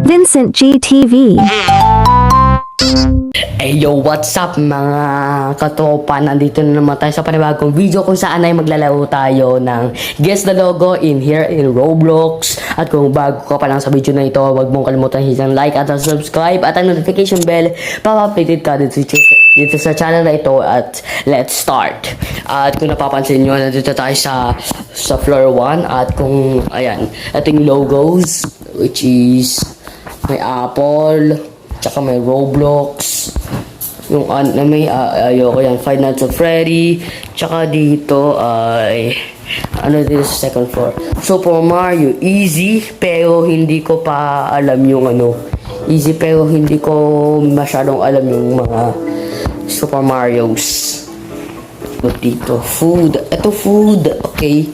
Vincent GTV. Hey yo, what's up mga katropa? Nandito na naman tayo sa panibagong video kung saan ay maglalaro tayo ng Guess the Logo in here in Roblox. At kung bago ka pa lang sa video na ito, huwag mong kalimutan hit ang like at ang subscribe at ang notification bell para updated ka dito sa channel na ito. At let's start. At kung napapansin nyo, nandito tayo sa floor 1. At kung, ayan, ating logos, which is may Apple, tsaka may Roblox, yung may ayoko yan, Five Nights at Freddy, tsaka dito ay ano dito sa second floor, Super Mario Easy, pero hindi ko pa alam yung easy, pero hindi ko masyadong alam yung mga Super Marios. Dito food, ito food, okay,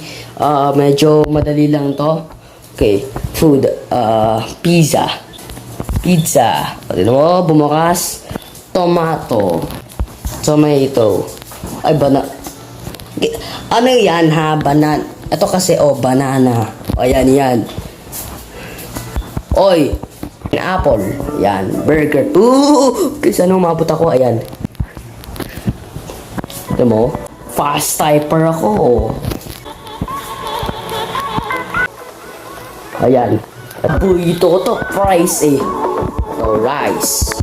medyo madali lang to. Okay, food, pizza. Pati mo, bumukas. Tomato. Ay, ano yan ha? Ito kasi, banana. Yan. Oy, apple. Yan, burger. Kasi anong mabot ako? Ayan. Ito mo, fast typer ako. Ayan. Burrito ko to, fries rice.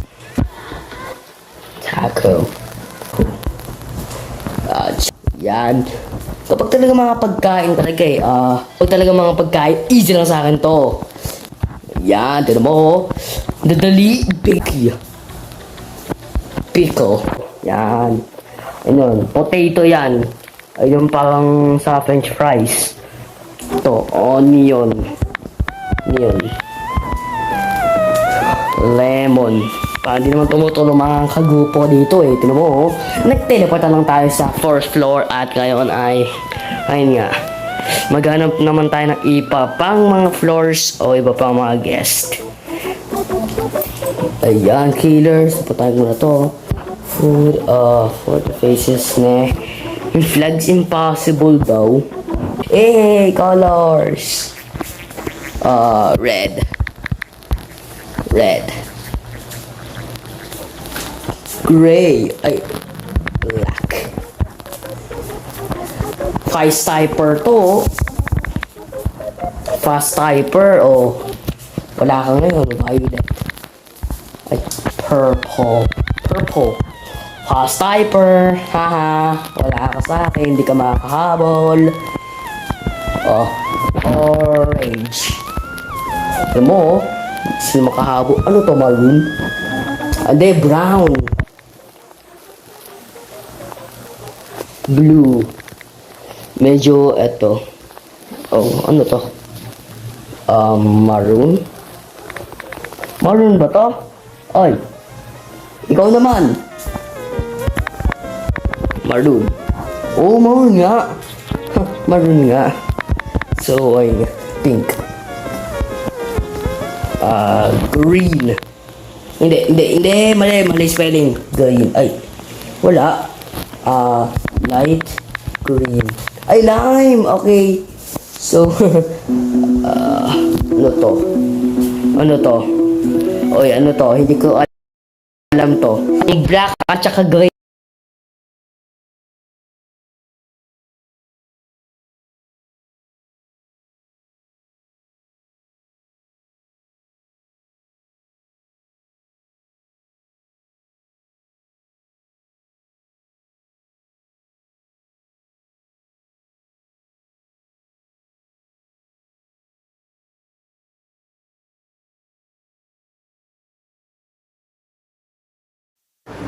Taco. Yan. Kapag talaga mga pagkain talaga pag talaga mga pagkain, easy lang sa akin to. Yan, tinan mo. Dadali, pickle. Yan. Ayun, potato yan. Ayun parang sa french fries. Ito, onion. Lemon. Parang di naman tumutulong mga kagrupo dito Tinan mo, nag-teleport lang tayo sa 4th floor at ngayon ayun nga. Maghanap naman tayo ng iba pang mga floors o iba pang mga guest. Ayan, killers. Patayin mo na to. Food, for the faces yung flags impossible daw. Colors. Red. Gray. Black. Fast typer to. Fast typer. Wala ka ngayon. Violet. Purple. Fast typer. Haha. Wala ka sa akin. Hindi ka makakahabol. Orange. Ito mo, sino makahabol? Ano to, maroon? Hindi, brown. Blue. Medyo, eto. Ano to? Maroon? Maroon ba to? Ay, ikaw naman. Maroon. Maroon nga. Maroon nga. So, pink. Green. Hindi. Mali spelling. Green. Ay, wala. Light green. Ay, lime. Okay. So, ano to? Oy, ano to? Hindi ko alam to. Black at saka gray.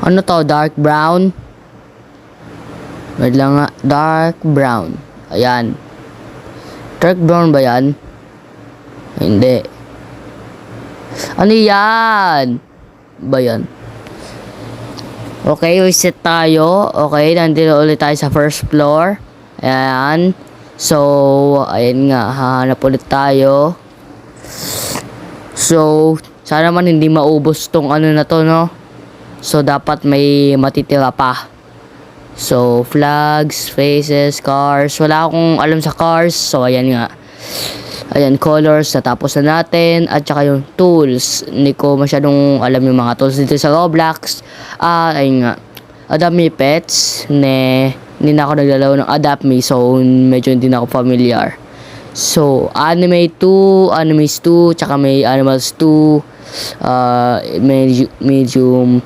Ano to? Dark brown? Wait lang nga. Dark brown. Ayan. Dark brown ba yan? Hindi. Ano yan? Ba yan? Okay, reset tayo. Okay, nandito ulit tayo sa first floor. Ayan. So, ayan nga. Hahanap ulit tayo. So, sana man hindi maubos tong ano na to, no? So, dapat may matitira pa. So, flags, faces, cars. Wala akong alam sa cars. So, ayan nga. Ayan, colors. Natapos na natin. At saka yung tools. Hindi ko masyadong alam yung mga tools dito sa Roblox. Ayun nga. Adopt Me Pets. Hindi na ako naglalaro ng Adopt Me. So, medyo hindi na ako familiar. So, Anime 2, Animes 2, tsaka may Animals 2. Medium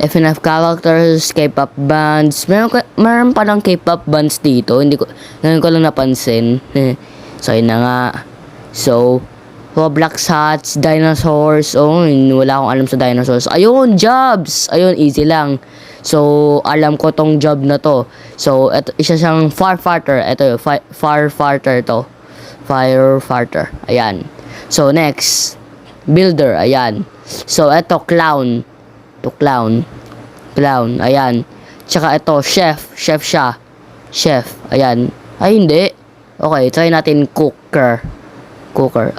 FNF characters, K-pop bands. Meron palang K-pop bands dito. Ngayon ko lang napansin. So, yun na nga. So, Roblox hats, dinosaurs. Oh, wala akong alam sa dinosaurs. Ayun, jobs! Ayun, easy lang. So, alam ko tong job na to. So, isa siyang firefighter. Ito yun, firefighter to. Firefighter. Ayan. So, next. Builder. Ayan. So, ito, clown. Clown. Ayan. Tsaka ito, chef. Chef siya. Chef. Ayan. Ay, hindi. Okay, try natin cooker.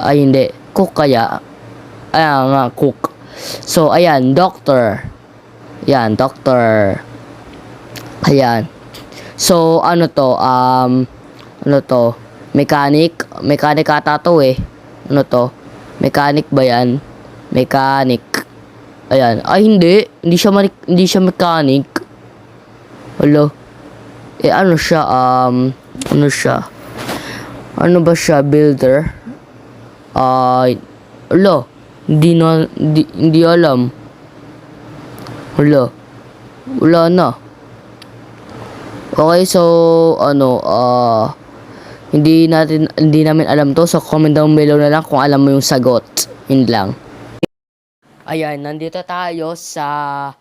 Ay, hindi. Cook kaya. Ayan nga, cook. So, ayan, doctor. Ayan, doctor. Ayan. So, ano to? Mechanic. Mechanic ata to eh. Ano to? Mechanic ba yan? Mechanic. Ayan. Ay, hindi. Hindi siya mechanic. Hello. Ano siya? Ano siya? Ano ba siya? Builder? Hello. Hindi alam. Hello. Wala na. Okay, so, hindi namin alam to. So, comment down below na lang kung alam mo yung sagot. Yun lang. Ayan, nandito tayo sa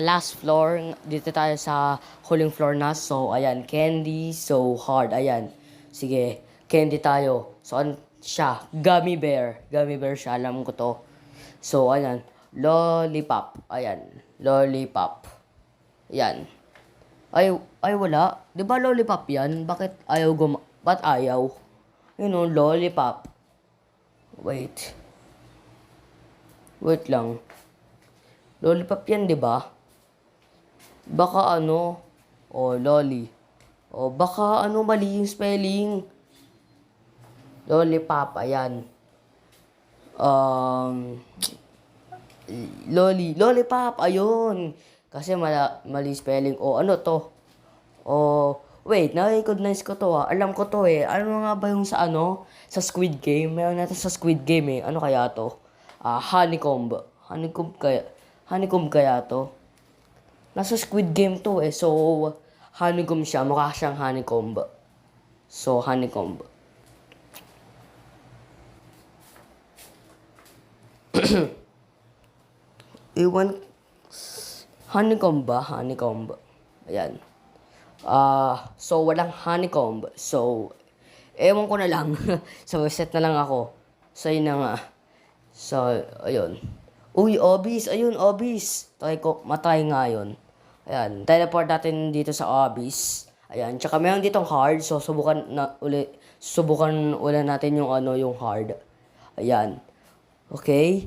last floor. Dito tayo sa huling floor na. So, ayan, candy, so hard. Ayan, sige, candy tayo. So, siya? Gummy bear. Gummy bear siya, alam ko to. So, ayan, lollipop. Ayan, lollipop. Ayan. Ay, wala. Di ba lollipop yan? Bakit ayaw ba't ayaw? Yun o, lollipop. Wait lang. Lollipop yan, di ba? Baka lolly. Baka mali yung spelling. Lollipop, ayan. Lollipop, ayun. Kasi mali spelling. Ano to? Wait, na-recognize ko to Alam ko to eh. Ano nga ba yung sa Sa Squid Game? Meron natin sa Squid Game eh. Ano kaya to? Honeycomb. Honeycomb kaya to? Nasa Squid Game to eh. So, honeycomb siya. Mukha siyang honeycomb. So, honeycomb. Iwan. Honeycomb ba? Honeycomb. Ayan. So, walang honeycomb. So, ewan ko na lang. So, set na lang ako. So, yun na nga. So, ayun. Uy, obis. Ayun, obis. Matry nga yun. Ayan. Teleport natin dito sa obis. Ayan. Tsaka meron ditong hard. So, subukan ulit natin yung yung hard. Ayan. Okay.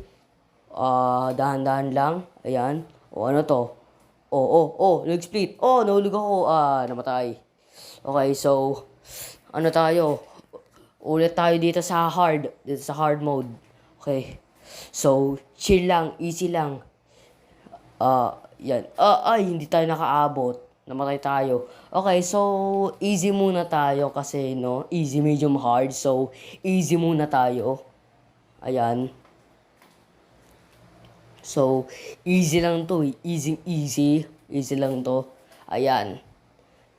Dahan-dahan lang. Ayan. Ano to? Nag-split. Nahulog ako. Namatay. Okay, so, tayo? Ulit tayo dito sa hard. Dito sa hard mode. Okay. So, chill lang. Easy lang. Yan. Hindi tayo nakaabot. Namatay tayo. Okay, so, easy muna tayo kasi, easy, medium, hard. So, easy muna tayo. Ayan. So, easy lang to. Easy lang to. Ayan.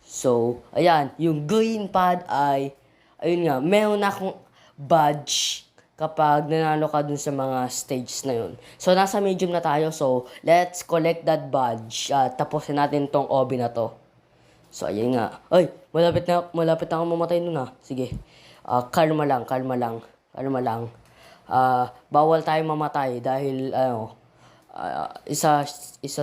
So, ayan. Yung green pad ay, ayun nga, meron na akong badge kapag nanalo ka dun sa mga stages na yun. So, nasa medium na tayo. So, let's collect that badge. Tapusin natin tong OB na to. So, ayun nga. Ay, malapit na akong mamatay nun Sige. Kalma lang. Bawal tayo mamatay dahil, isa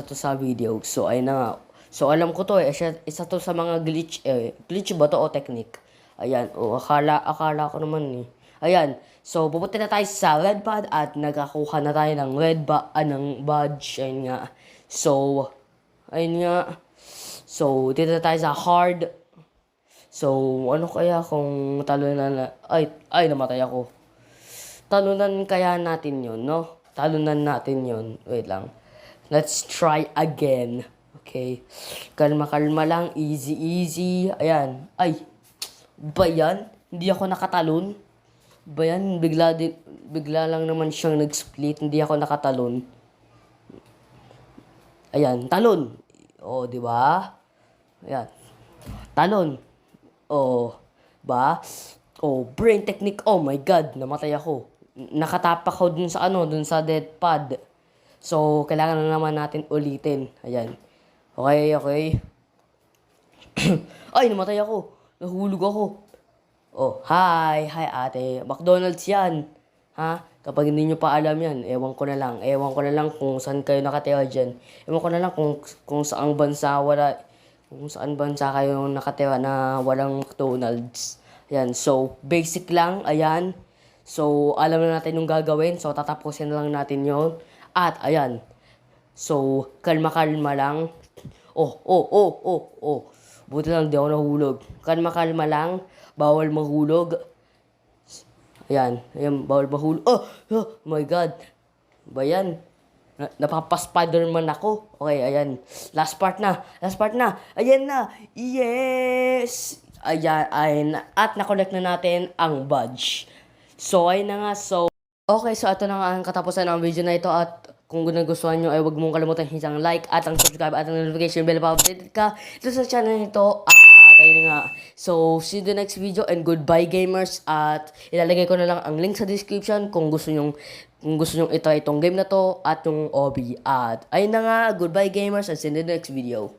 to sa video. So, ayun na nga. So, alam ko to isa to sa mga glitch. Glitch ba to o technique? Ayan. Akala ko naman eh. Ayan. So, pupunta na tayo sa red pad at nagkakuha na tayo ng ng badge. Ayun nga. So, ayun nga. So, dito na tayo sa hard. So, ano kaya kung talunan na... Ay, namatay ako. Talunan kaya natin yun, no? Talunan natin yun. Wait lang. Let's try again. Okay. Kalma-kalma lang. Easy. Ayan. Ay. Ba yan? Hindi ako nakatalon. Ba yan? Bigla lang naman siyang nag-split. Hindi ako nakatalon. Ayan. Talon. O, di ba? Ayan. Talon. O, ba? Oh, brain technique. Oh my God, namatay ako. Nakatap ako dun sa dead pad. So, kailangan na naman natin ulitin. Ayan. Okay. Ay, namatay ako. Nahulog ako. Oh, hi ate. McDonald's yan. Ha? Kapag hindi nyo pa alam yan, ewan ko na lang kung saan kayo nakatira dyan. Ewan ko na lang kung saang bansa kung saan bansa kayo nakatira na walang McDonald's. Ayan, so, basic lang, ayan. So, alam na natin yung gagawin. So, tatapusin na lang natin yon. At, ayan. So, kalma-kalma lang. Oh. Buti lang, di ako nahulog. Kalma-kalma lang. Bawal mahulog. Ayan, bawal mahulog. Oh my God. Ba yan? Napapa-Spider-Man ako. Okay, ayan. Last part na. Ayan na. Yes! Ayan. At na-connect na natin ang badge. So, ayun na nga. Okay, so ito na nga ang katapusan ng video na ito. At kung nagustuhan nyo, ay huwag mong kalimutan isang like at ang subscribe at ang notification bell para updated ka dito sa channel nito. At ayun nga. So, see you in the next video and goodbye gamers. At ilalagay ko na lang ang link sa description kung gusto nyong itry itong game na to at yung OB. At ayun na nga, goodbye gamers and see you in the next video.